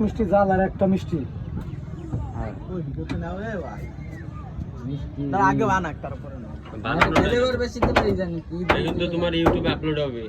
মিষ্টি জাল আর একটা মিষ্টি আগে বানাক তারপরে কিন্তু তোমার ইউটিউবে আপলোড হবে।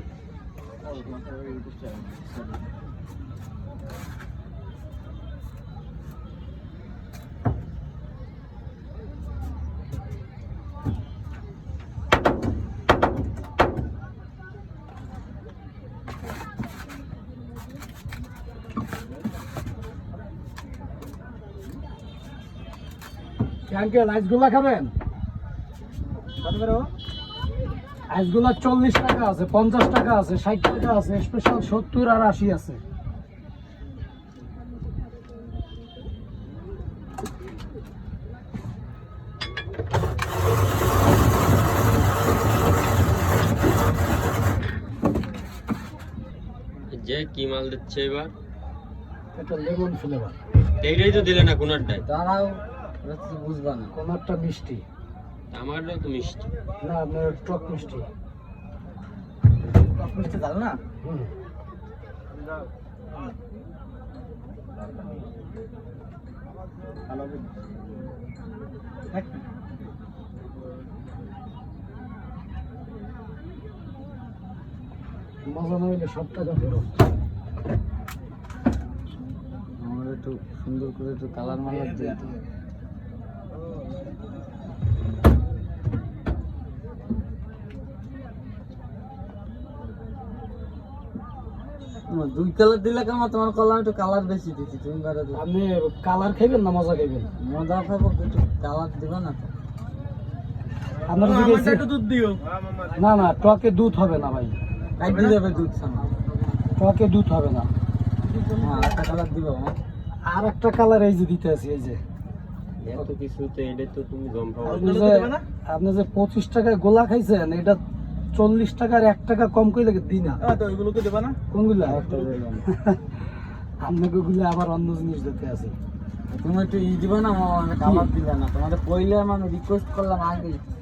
আঙ্কেল আইসগুলা খাবেন? আইসগুলা 40 টাকা আছে, 50 টাকা আছে, 60 টাকা আছে, স্পেশাল 70 আর 80 আছে। যে কি মাল দিচ্ছে এবার? এটা লেমন ফ্লেভার। এইটাই তো দিলে না কোনারটাই। দাঁড়াও বুঝবা না কোনটা মিষ্টি? আমারটাও তো মিষ্টি। না আপনার টক মিষ্টি। টক মিষ্টি জাল না হুম। মজা না হইলে 7 টাকা ফেরত। আমার একটু সুন্দর করে একটু কালার মালার দিয়ে দুই কালার দিলে কেমন? তোমার কলাম একটু কালার বেশি দিচ্ছি তুমি বেড়ে আপনি কালার খাইবেন না মজা খাইবেন? মজা খাবো একটু কালার দিবা না তো? আপনার দিকে একটু দুধ দিও। না না টকে দুধ হবে না ভাই, কাটি যাবে দুধ সামনে। টকে দুধ হবে না। হ্যাঁ একটা কালার দিবা। আর একটা কালার এই যে দিতে আছি, এই যে এত কিছুতে এটা তো তুমি জম পাও। আপনি যে 25 টাকায় গোলা খাইছেন, এটা 40 টাকার 1 টাকা কম কইলে দিই না। তো ওইগুলোকে দেবা না? কোনগুলা? আপনাকে গুলো আবার অন্য জিনিস দিতে আছে। তুমি একটু ই দিবা না? কালার দিবা না? তোমাদের পয়লা মানে রিকোয়েস্ট করলাম আগে